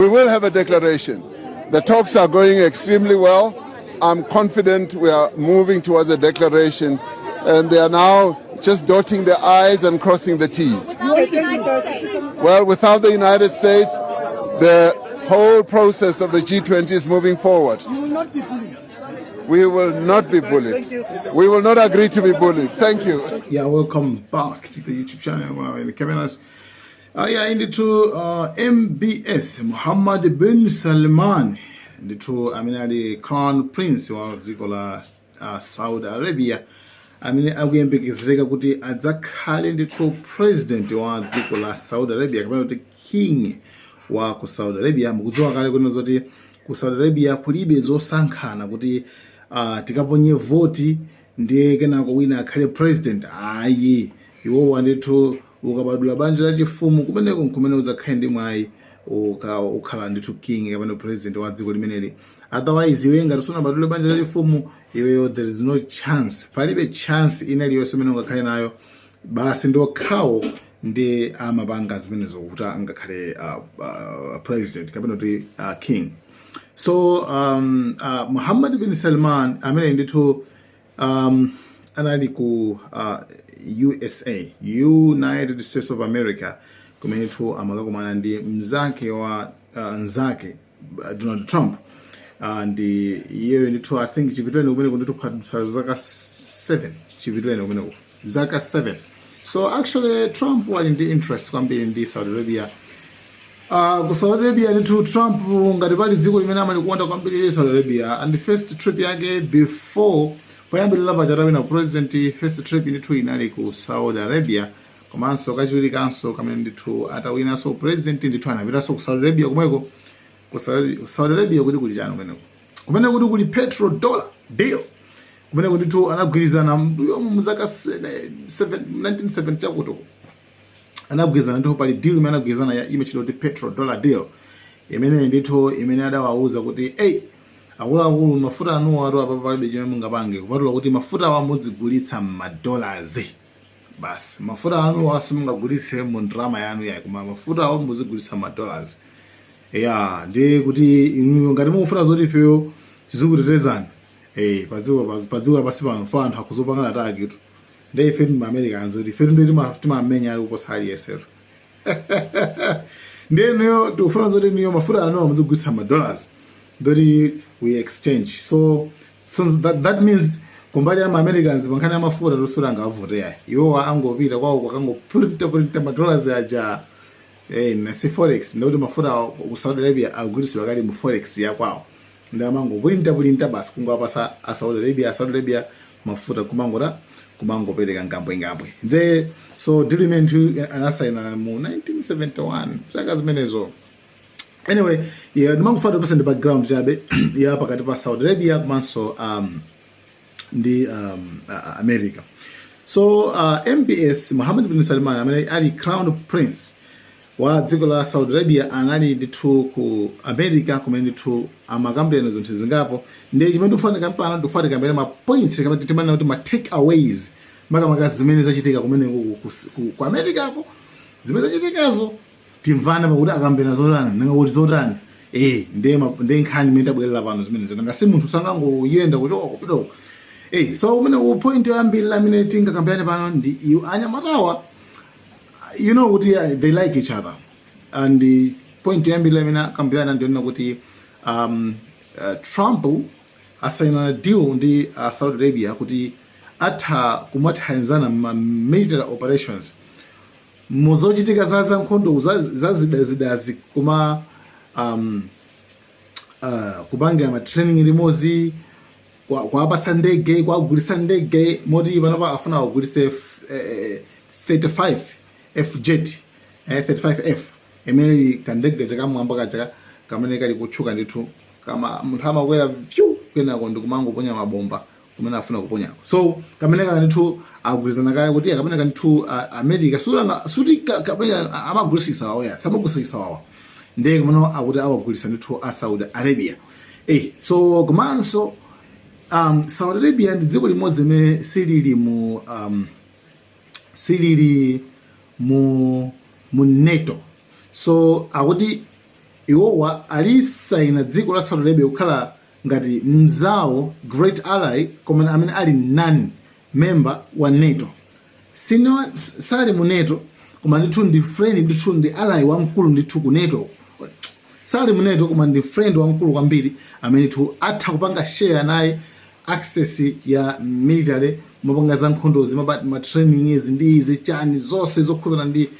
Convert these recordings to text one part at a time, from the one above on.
We will have a declaration. The talks are going extremely well. I'm confident we are moving towards a declaration, and they are now just dotting the I's and crossing the T's. Well, without the United States, the whole process of the G20 is moving forward. You will not be bullied. We will not be bullied. We will not agree to be bullied. Thank you. Yeah, welcome back to the YouTube channel in the cameras. Into MBS Mohammed bin Salman, the crown prince of Saudi Arabia. Akuyembekeza kuti adzakhale ndithu president wa dziko la Saudi Arabia kapena kuti king wa ku Saudi Arabia. Mukudziwa kale kuti zoti ku Saudi Arabia kulibe zosankhana kuti tikaponye voti ndiye kenako wina akhale president. Ayi, iwo ndithu ukabadula banja la chifumu kumeneko nkumene udzakhale ndi mwayi ukhala ndithu king kapena president wa dziko limeneli. Otherwise iwe ngati sunabadule banja la chifumu iweyo there is no chance, palibe chance inaliyonse imene ungakhale nayo. Basi ndokhawo ndi amapanga zimenezo kuti angakhale president kapena kuti king. So Mohammed bin Salman amene ndithu anali ku USA, United States of America, kumene ndithu amakakumana ndi mzake wa nzake Donald Trump. Ndi iyeyo ndithu I think chipitweni kumene ndithu zaka 7 chipitweni kumene zaka 7. So actually Trump wali ndi interest kwambiri ndi Saudi Arabia. Ku Saudi Arabia ndithu Trump ngati pali dziko limene amali kukonda kwambiri Saudi Arabia, and the first trip yake before poyambirira pachatawi na president, first trip ndithu inali ku Saudi Arabia. Komanso kachiwiri kanso kamene ndithu atawinanso president ndithu anapitanso ku Saudi Arabia kumweko. Ku Saudi Arabia kuti kuli chano kumeneko, kumene kuti kuli petrodollar deal, kumene kuti ndithu anagwirizana muzaka 1970 chakuto anagwirizana ndithu pali deal imene anagwirizana ya imechidwa kuti petrodollar deal, imene ndithu imene adawauza kuti akuluakulu mafuta anuwa atu apa palibe chimene mungapange kupatula kuti mafuta awa mudzigulitsa m'madollars. Basi mafuta anuwa simungagulitse mu ndalama yanu yayi, koma mafuta awa muzigulitsa m'madollars. Yeah, ndi kuti ngati mufuna zoti ifeyo tizikutetezani padziko pasi pano fa anthu akuzopanga ataki tu ndi ife ndi Americans kuti ife ndi timamenya ali kuposa aliyesero. Ndiyo tikufuna zoti niyo mafuta anuwa muzigulitsa m'madollars ndoti we exchange. So that means kumbali ama Americans bankhani amafuta tosula ngavote yayi, iwo angopita kwawo kwakangoprinta madollars aja na si forex ndoti mafuta ku Saudi Arabia agulitsidwa kali mu forex ya kwawo, ndi amangopulinta basi kungwapasa a Saudi Arabia mafuta kumangopereka ngambwe. Nde so deal imene anasaina mu 1971 chaka zimenezo. Anyway, ndimangofuna kupasa ndi background chabe ya pakati pa Saudi Arabia komanso ndi America. So MBS Mohammed bin Salman amene ali crown prince wa dziko la Saudi Arabia anali ndithu ku America kumene ndithu amakambirana zinthu zingapo. Ndi chimene ndifunika mpana ndifunika mbele ma points kamene timana kuti ma take aways makamaka zimene zachitika kumene ku America ko zimene zachitikazo timvana pakuti akambirana zotani nanga kuti zotani ndi nkhani imene tabwerera pano zimene zanga si munthu sangangoyenda kuchoka kupita. So kumene ku point yoyambirira amene tingakambirane pano ndi anyamatawa. You know what, they like each other, and the point to ambila mina kambirana ndio na kuti Trump asaina deal ndi Saudi Arabia kuti atha kumathanzana ma military operations muzochitika za nkhondo zazidazi kuma kubangira ma training limozi kwa apatsa ndege kwa kugulitsa ndege moti panapa afuna kugulitsa 35 F-jet 35F imene kandege chakamwamba kacha kamene kali kutchuka ndithu kama munthu amakwera vyu kenako ndikumangoponya mabomba kumene afuna kuponyako. So kamene kali ndithu agwirizana kale kuti kamene kali ndithu America suti kamene amagulitsa wawo samagulitsa wawo ndiye kumene akuti awagulitsa ndithu a Saudi Arabia. So komanso Saudi Arabia ndi dziko limodzi limene silili mu NATO. So akuti iwowa alisaina dziko la Saudi Arabia kukhala ngati mzawo great ally koma amene ali non-member wa NATO. Sali mu NATO koma ndithu ndi friend, ndithu ndi ally wamkulu ndithu ku NATO. Sali mu NATO koma ndi friend wamkulu kwambiri amene tu atha kupanga share naye access ya military, mapanga za nkhondozi, ma training izi ndi izi chani zonse zokhuzana ndi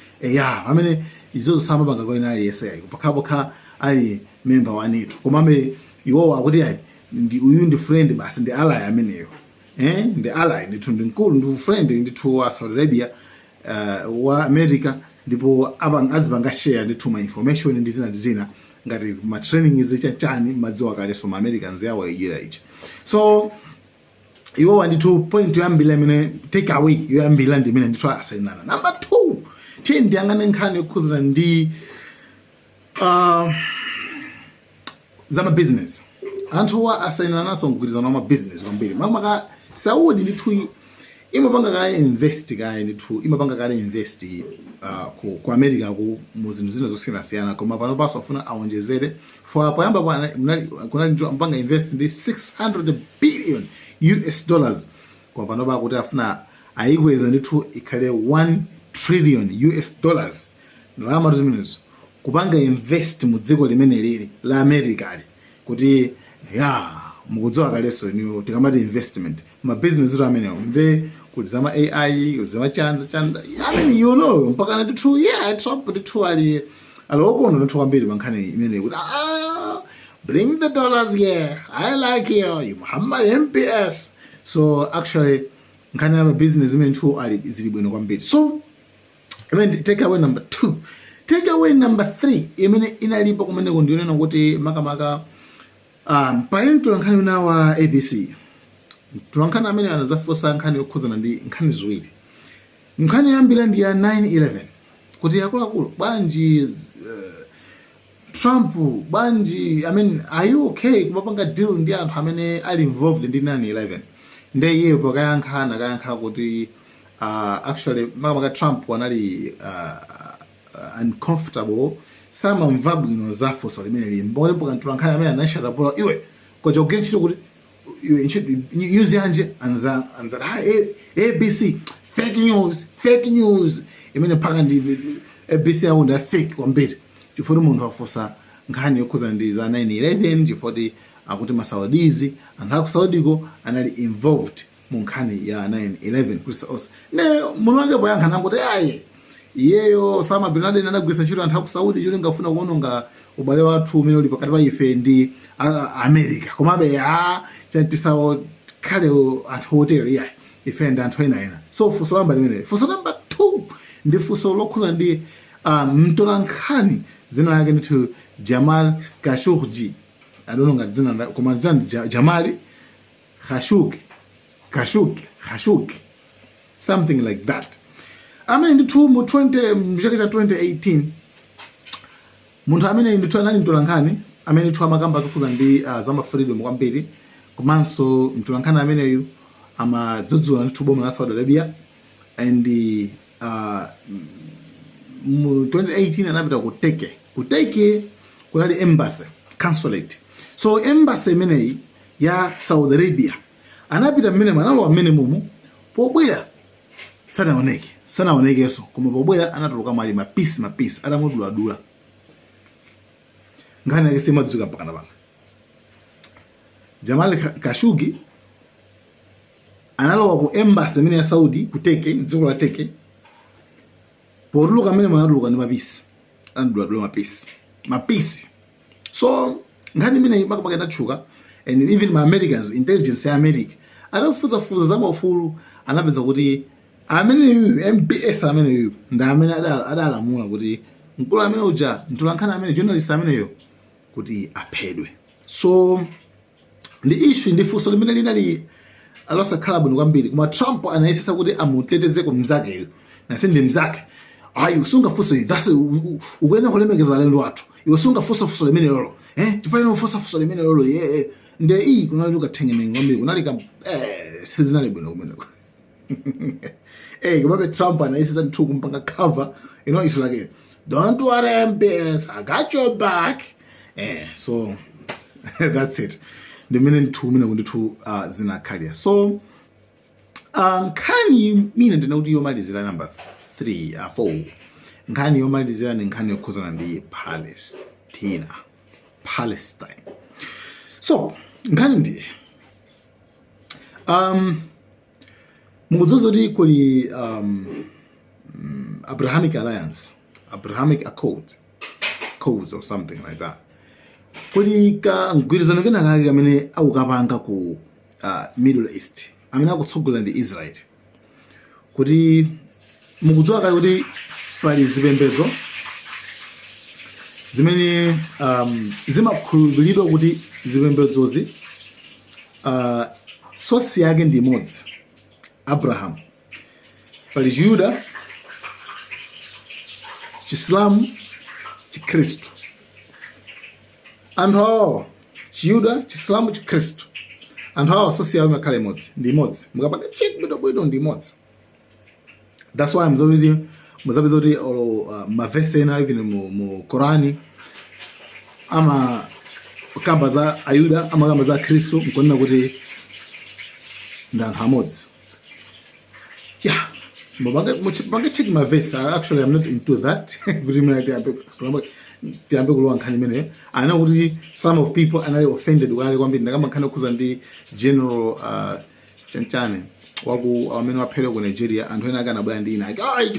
amene izozo samapanga kwa inali yesai pakapokha ali member wa NATO. Komabe iwowa akuti ndi uyu ndi friend basi, ndi ally ameneyo. Ndi ally ndithu ndi mkulu, ndi friend ndithu wa Saudi Arabia wa America, ndipo azipanga share ndithu ma information ndi zina ngati ma training izi chani madziwa kale so ma Americans yawo yira ichi. So iwowa ndithu point yoyambira imene take away yoyambira ndi imene ndithu asainana. Number 2, tiyeni yangane nkhani yokhuzana ndi zama business. Anthu wa asainana naso mgwirizano wa ma business kwambiri. Maka Saudi ndithu imapanga kale invest kale ndithu imapanga kale invest ku America ku muzinthu zina zosiyana koma pano paso afuna aonjezere for apoyamba kuna ndithu ampanga invest ndi 600 billion US dollars kwa pano pa kuti afuna ayikweza ndithu ikhale 1 trillion US dollars. Ndalama zimenezo kupanga invest mu dziko limene lili la America kuti mukudziwa kaleso niyo tikamati investment ma business ro amene ndi kuti zama AI uzama chanda you know mpaka ndithu Trump ndithu ali alokono ndithu kwambiri bankhani imene kuti bring the dollars here, I like you Muhammad MPS. So actually nkhani ya business imene ndithu ali zili bwino kwambiri. So I mean take away number 2. Take away number 3 imene inalipo kumene kundionena kuti makamaka pale tulankhani wa ABC. Tulankhani amene anazafosa nkhani yokhuzana ndi nkhani ziwiri. Nkhani yambira ndi ya 9/11 kuti yakuluakulu banji Trump banji are you okay kumapanga deal ndi anthu amene ali involved ndi 9/11. Ndiye iye kayankha kuti actually makamaka Trump wanali uncomfortable sama mvabwino zafosa limene limbo mpaka tulankhani amene anashara pola iwe kwa chogechito kuti news yanje anza ABC fake news imene paka ndi ABC aunda fake kwambiri chifukwa munthu afosa nkhani yokhuzana ndi za 9/11 chifukwa akuti masaudizi anthu aku Saudiko anali involved mu nkhani ya 9/11 kusa ne munthu wange poyankha nangote iyeyo Osama bin Laden anagwisa ntchito anthu aku Saudi choti ngafuna kuononga ubale wathu umene uli pakati pa ife ndi America. Komabe chantisawo khale anthu otero ife ndi anthu ena. So fuso lamba limene. Fuso number 2 ndi fuso lokhuza ndi mtolankhani dzina lake ndithu Jamal Khashoggi. I don't know ngati dzina koma dzina Jamal Khashoggi something like that. Amene ndithu mu 2018 munthu amene ndithu anali mtolankhani amene ndithu amakamba zokhuza ndi zama freedom kwambiri komanso mtolankhani ameneyu amadzudzula ndithu boma la Saudi Arabia and mu 2018 anapita kuteke kunali embassy consulate. So embassy imeneyi ya Saudi Arabia anapita mmene manalo amene mumu pobwera sanaonekeso koma pobwera anatuluka mali mapisi atamudula nkhani yake simadzuka mpaka napano. Jamal Khashoggi analowa ku embassy imene ya Saudi kuteke dziko la teke potuluka amene manatuluka ndi mapisi anadula mapisi. So nkhani imene mpaka inatchuka and even my Americans intelligence ya America atafufuza za maufulu anapeza kuti amene MPS amene ndi amene adalamula kuti mkulu amene uja mtolankhani amene journalist ameneyo kuti aphedwe. So ndi issue ndi fuso limene linali alosakhala bwino kwambiri koma Trump anayesesa kuti amutetezeko mzakeyo nase ndi mzake usungafuso that's ukuyenda kulemekeza alendo athu iwe sungafuso fuso limene lolo tifaina ufuso fuso limene lolo nde kunali ukathengenenge kwambiri kunali sezinali bwino kumene koma Trump anayesesa ndithu kumpanga cover iso like don't worry MPS, I got your back. So that's it. The minute 2 minutes to zinakalia. So can you mean the no yomalizira number 3 or 4? Can you yomalizira and can you cousin the Palestine? So Gandhi Muzozori kuli Abrahamic Alliance, Abrahamic Accords or something like that. Kuli ka ngwirizano gena gamene awukapanga ku Middle East. Amene akutsogolera ndi Israel. Kuti mukudziwa kuti pali zipembedzo zimene zimakhulupiridwa kuti zipembedzozi sosi yake ndi imodzi. Abraham. Pali Yuda, Chislamu, Chikristu. Anthu awa Chiyuda, Chislamu, Chikristu. Anthu awa sosi yawo imakhala imodzi, ndi imodzi. Mukapanga check bwino ndi imodzi. That's why muzapeza kuti mavesi ena even mu Korani ama kamba za Ayuda ama kamba za Kristu mkunena kuti ndi anthu amodzi. Yeah, but check my verse. Actually, I'm not into that. I know some of people are offended. General Chanchane, Wagu, Nigeria, and when I got a blind in, I don't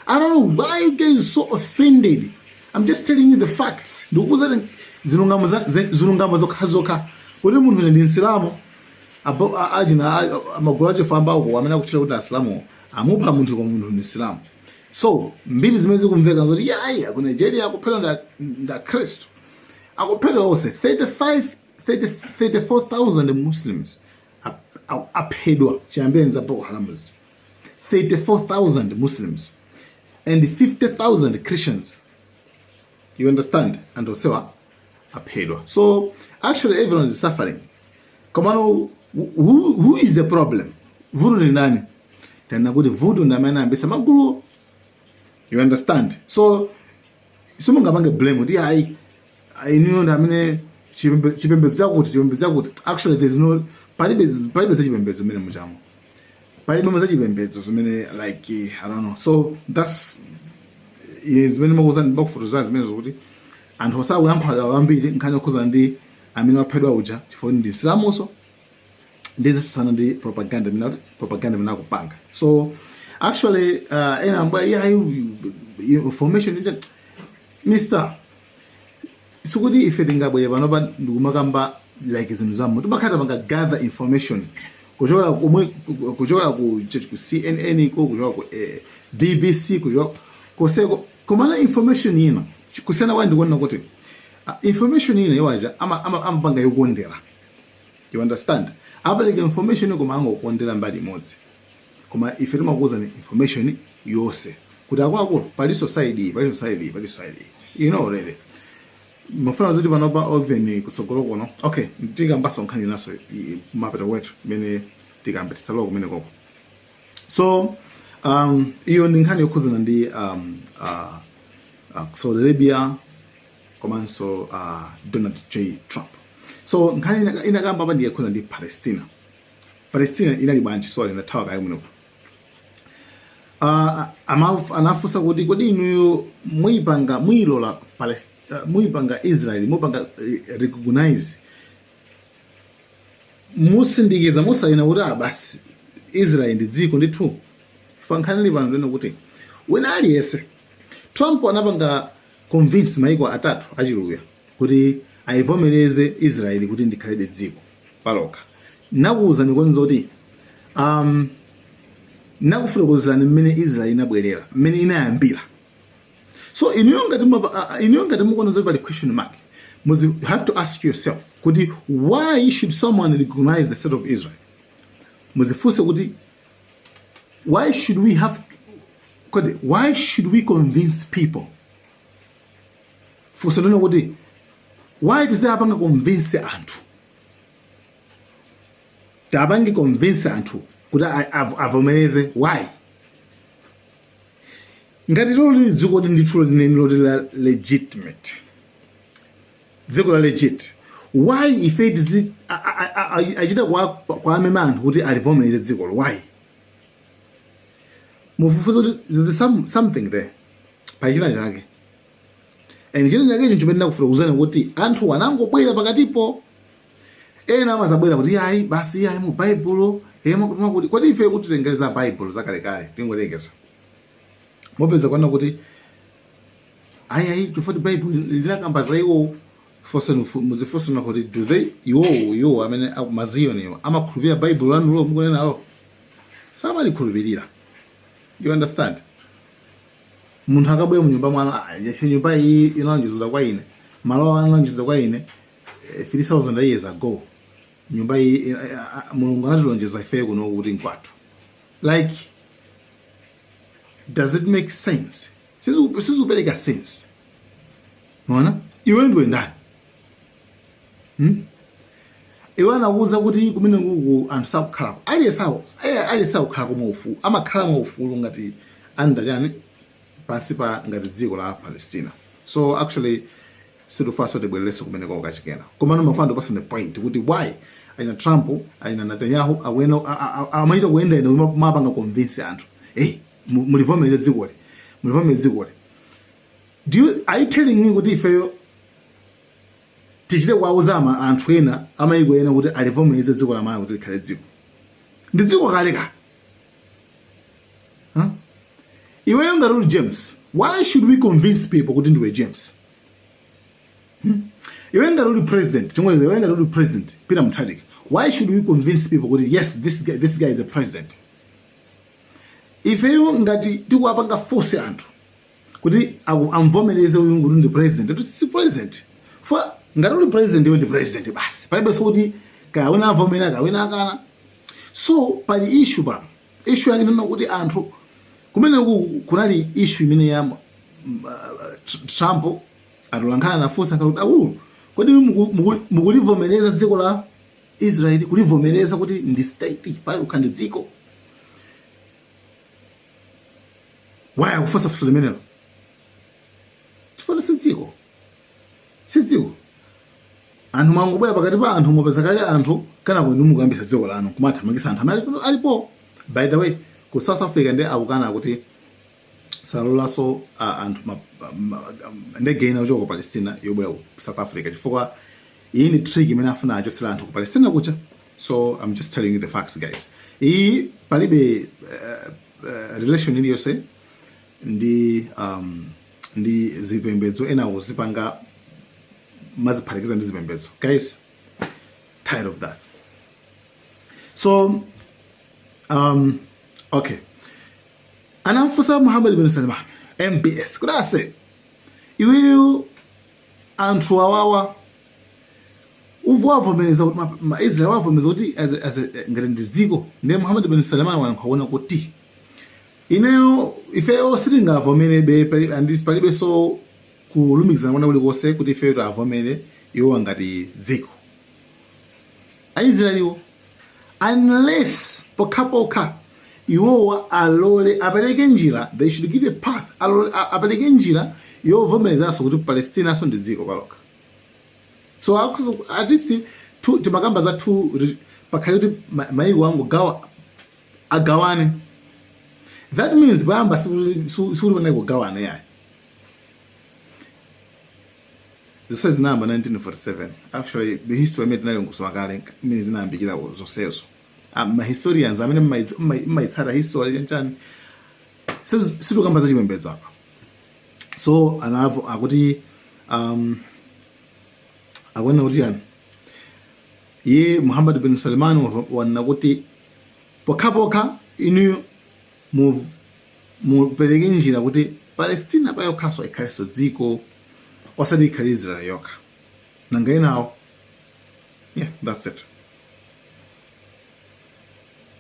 know why you guys so offended. I'm just telling you the facts. Amagulaje famba uko amena kuchira kuti Islamu amupa munthu kwa munthu Islam. So mbiri zimezi kumveka ngoti ku Nigeria akuphela nda Kristu. Akuphela wose 34,000 Muslims aphedwa chiyambeni za Boko Haram. 34,000 Muslims and 50,000 Christians. You understand? And also aphedwa. So actually everyone is suffering. Come on, who is the problem? Voodoo ni nani? Tena kuti voodoo na mana ambesa magulu. You understand? So someone gabange blame udi I knew that mine chipembezo kuti. Actually there's no palibe chipembezo mene mujamo. Palibe chipembezo mene like I don't know. So that's is mene makuza ndibako photos mene zokuti and hosa uyamphada wambili nkhanya kuza ndi amene waphedwa uja chifukwa ndi Islam also. This is the propaganda mina kupanga. So actually information Mr. Sukudi ifedinga boye banoba ndikumakamba like zinuzamo tumakata banga gather information kujola ku CNN kujola ku BBC kujola koseko komana information ina kusena wandi kuona kuti information ina yawaja ama banga yokondera. You understand? Abale information kumango okondera mbali modzi. Koma ife timakuza ni information yose. Kuda kwako pali society. You know already. Mafana zoti banoba oven kusogolo kono. Okay, ndiga mbasa nkhani naso mapeta wetu mene tikambetsa loko mene koko. So iyo nkhani yokuzana ndi Saudi Arabia komanso Donald J. Trump. So nkhani inakamba bandi yakuzana ndi Palestina inali bwanji so inatawa kayi muno. Anafusa kuti inuyo muipanga muilola muipanga Israel muipanga recognize musindikiza musayina kuti basi Israel ndi dziko ndithu fankhani pano ndeno kuti wena aliyese Trump anapanga convince maiko atatu achiluya kuti aivomereze Israel kuti ndikhale dziko paloka nakuza nikonza kuti nakufuna kuzana mmene Israel inabwerera mmene inayambira. So inonga timukono zali pali question mark. You have to ask yourself kuti why should someone recognize the state of Israel? Muzifuse kuti why should we convince people? Fuso neno kuti why does abanga convince anthu? Tabangi convince anthu kuti avomereze why? Ngati lolo dziko ndithulo linenilo legitimate. dziko la legit. Why ife achita kwa amema anthu kuti alivomereze dziko? Why? Mufufuza kuti there's something there. Pachina chake. And china chake icho chimene ndakufuna kuzana kuti anthu wanangobwera pakatipo. Ena amazabwera kuti ayi basi ayi mu Bible kutuma kuti kodi ife kuti tengereza Bible zakalekale tingolekeza. Mopeza kwana kuti ayi chifukwa Bible linakamba za iwo muzifosa kuti do they iwo amene maziyo niwo amakhulupirira Bible lanulo mukunena nawo samalikhulupirira. You understand? Munthu akabwera mu nyumba mwana nyumba iyi inalonjezedwa kwa ine malo analonjezedwa kwa ine 3000 years ago. Nyumba iyi Mulungu anatilonjeza ife kuno kuti nkwathu. Like, does it make sense? Sizupeleka sense. Unaona? Iwe ndiwe ndani? Iwe anakuza kuti kumene nguku anthu sakukhala. Aliyesawo khala koma ufulu. Amakhala mwa ufulu ngati andachani pansi pa ngati dziko la Palestina. So actually situfaso tibwerereso kumene kwa ukachikena. Koma nomafando pasane point kuti why aina Trump aina Netanyahu amaita kuenda ina mapanga convince anthu. Mulivomereze dziko li. Mulivomereze dziko li. Are you telling me kuti ifeyo tichite kwauzama anthu ena amayiko ena kuti alivomereze dziko la maya kuti likhale dziko? Ndi dziko kaleka. Iweyo ngati James, why should we convince people kuti ndiwe James? Iweyo ngati president, iweyo ngati president Peter Mutharika, why should we convince people kuti yes, this guy is a president? Ifeyo ngati tikuwapanga force anthu kuti amvomereze uyu kuti ndi president, kuti si president. For ngati uli president iwe ndi president basi. Palibe kuti kawena avomera kawena akana. So pali issue pa. Issue yake ndino kuti anthu kumene kunali issue imene ya Trump atolangana na force akaluti akulu. Kodi mukulivomereza dziko la Israeli, kulivomereza kuti ndi state pali ukhandi dziko? Why akufosa fuso limenelo? Chifukwa si dziko. Si dziko. Anthu mangobwera pakati pa anthu mopeza kale anthu kana kuti mukuyambisa dziko lanu kumathamangisa anthu amene alipo. By the way, ku South Africa ndi akukana kuti salolaso anthu ndege ina kuchoka ku Palestina yobwera ku South Africa chifukwa iyi ni trick imene afuna achosera anthu ku Palestina kucha. So I'm just telling you the facts, guys. Iyi palibe relation iliyonse ndi zipembedzo ena uzipanga maziphatikiza ndi zipembedzo. Guys, tired of that. So okay, anamfusa Muhammad bin Salman MBS kudase iweyo anthu awawa uvwavomereza kuti Israel wavomereza kuti ngati ndi dziko ndi Muhammad bin Salman wankaona kuti ineyo ifeyo sitingavomerebe palibe so kulumikizana mwana uliwonse kuti ifeyo tavomere iwo ngati dziko Aisraeliwo unless pokapoka iwo alole apereke njira. They should give a path apereke njira yovomerezaso kuti Palestina so ndi dziko paloka. So at least timakamba za pakhale kuti maiko wangu agawane. That means bamba suri wana kugawana yayi. This is number 1947. Actually, the history made nayo ngusoma kale means zinambikira zosezo. Historians amene maitsara history yanchani situ kamba za chipembedzo apa. So anavo akuti akwana kuti yani ye Muhammad bin Salman wana kuti pokapoka inu mupereke njira kuti Palestina payokhaso ikhaleso dziko osati ikhale Israel yokha. Nanga inawo. Yeah, that's it.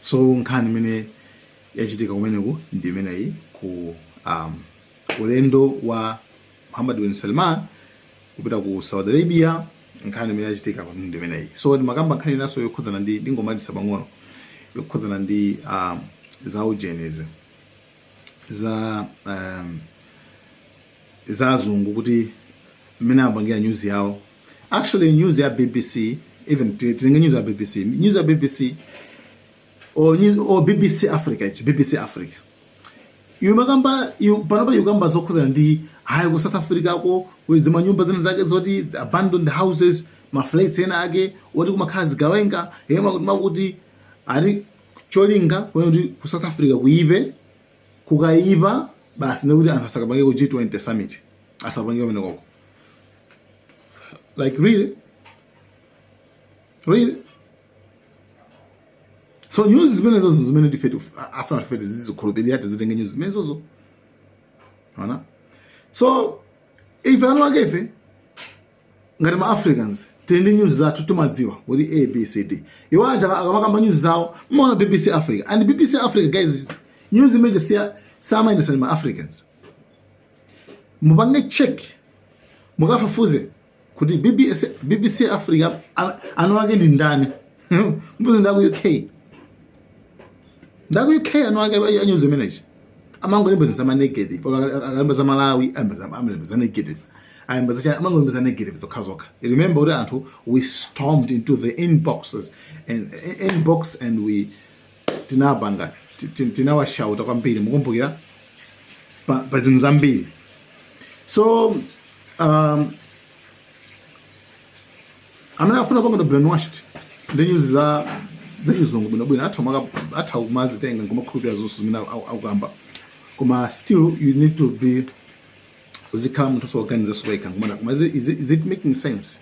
So nkhani imene yachitika kumeneku ndi imeneyi ku ulendo wa Muhammad bin Salman kupita ku Saudi Arabia. Nkhani imene yachitika pamene ndi imeneyi. So ndimakamba nkhani naso yokhudzana ndi ngomatisa pang'ono yokhudzana ndi za ujenezi za azungu kuti mmene apangira news yawo actually news ya BBC, even news ya BBC or BBC Africa, BBC Africa. Panopa yugamba zokuza ndi hayi ku South Africa ko kuzima nyumba zina zake zoti abandoned houses, maflats ena ake oti kumakhazi gawenga makuti ali cholinga kuti ku South Africa kuibe kukaiba basi nekuti anthu asakapange ku G20 summit asapange kumene koko. Like really? So news zimene tifetu after tifetu zizikhulupirira tizitenge news zimene zozo. Ona? So if anwake ngati ma Africans tende news zathu tumadziwa kuti A B C D. Iwo anja akamakamba news zawo mona BBC Africa, and BBC Africa guys news imene sama indisana ma Africans. Mubange check mukafufuze kuti BBC Africa anwake ndi ndani. Mbuzi ndaku UK. Ndaku UK anwake news imene ichi. Amango lembe za negative, alembe za Malawi, alembe za negative. Alembe za negative zokazoka. Remember uri anthu we stormed into the inbox and we tinabanga tinawashauta kwambiri mukumbukira pa zinthu zambiri. So amene afuna panga brainwashed the news za zizungu bwino atha kumazitenga ngomakhulupirira zonse zimene akugamba. Kuma still you need to be uzikhala munthu soganiza soyika ngomana kuma is it making sense?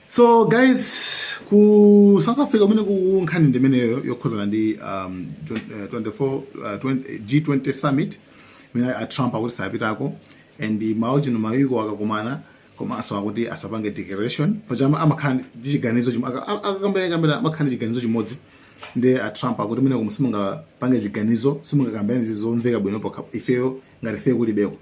So guys, ku South Africa kumene ku nkhani ndimeneyo yokhuzana ndi G20 summit mina Trump akuti sapitako, and mauji no mayiko akakumana koma aso akuti asapange declaration pajama amakhani ndichiganizo akakambira amakhani chiganizo chimodzi ndi Trump akuti mina kumsimunga pange chiganizo simunga kambani zizomveka bwino pa ifeyo ngati fe kulibeko,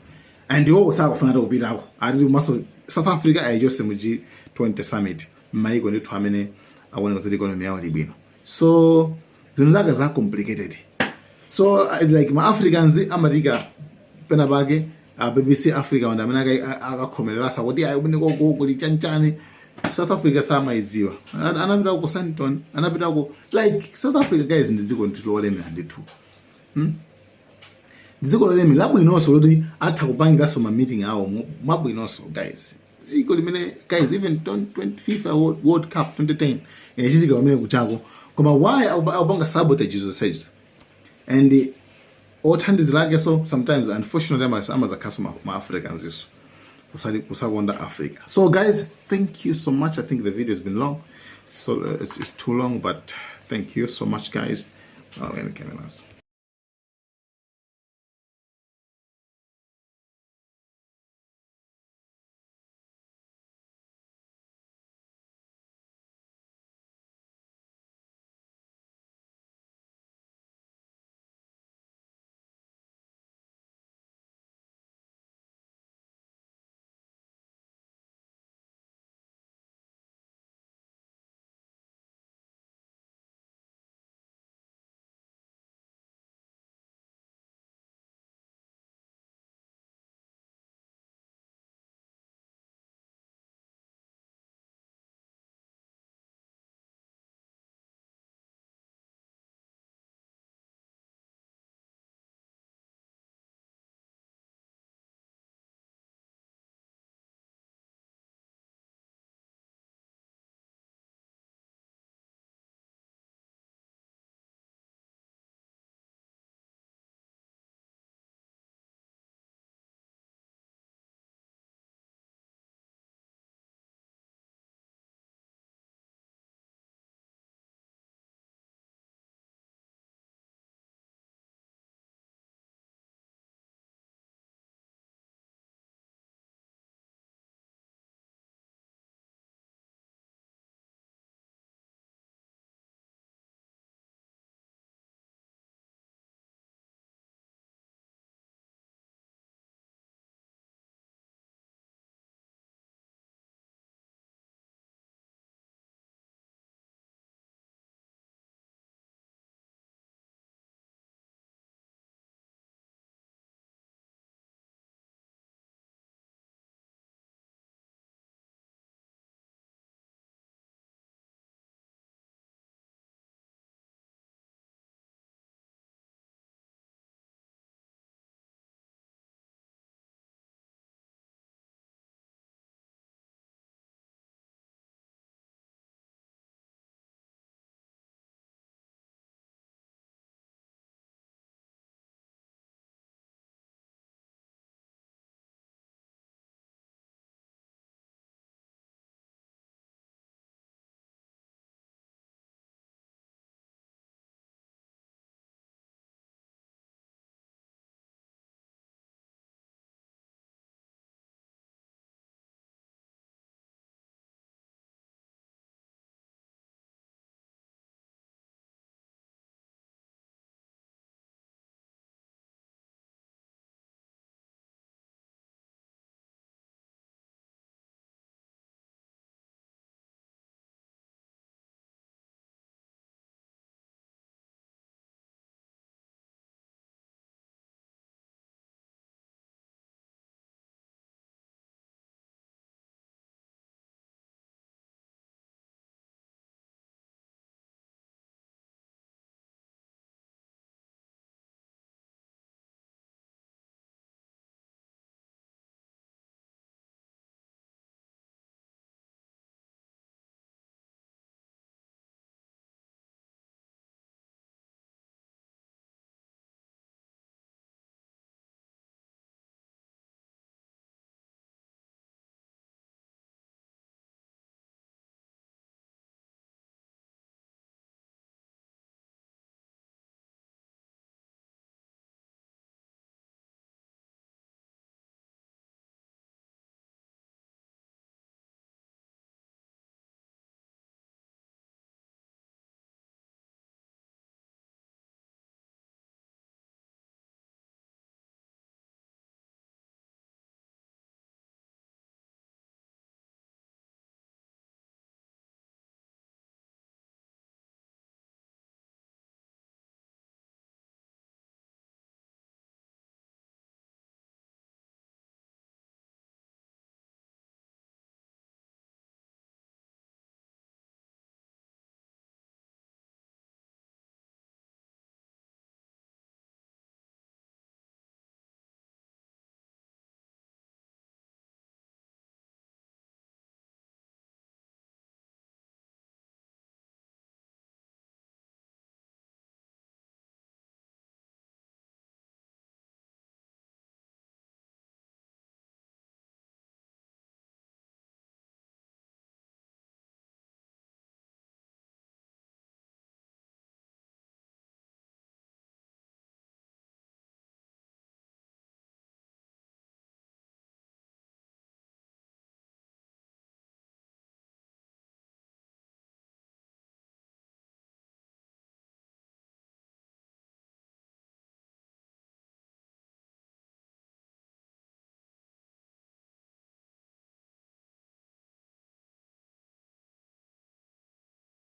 and iwo sakufuna kupitako ati maso South Africa ayijose mu G20 summit mayiko ndithu amene akuona kuti economy yawo libwino. So zinthu zake za complicated. So like ma Africans amatika pena bake BBC Africa wanda amene akakhomelela sakuti ayi ubone kuli chanchani. South Africa samaidziwa anapita ku Sandton, anapita ku like South Africa guys ndi dziko ndiloleme ndithu. Dziko loleme labwinonso loti atha kupangiranso ma meeting awo mabwinonso guys. Dziko limene guys even FIFA World Cup 2010 chitika pamene kuchako koma why abanga sabotage izo says, and othandizilake so sometimes unfortunately amazakhaso ma Africans iso kusakonda Africa. So guys, thank you so much. I think the video has been long, so it's too long, but thank you so much guys.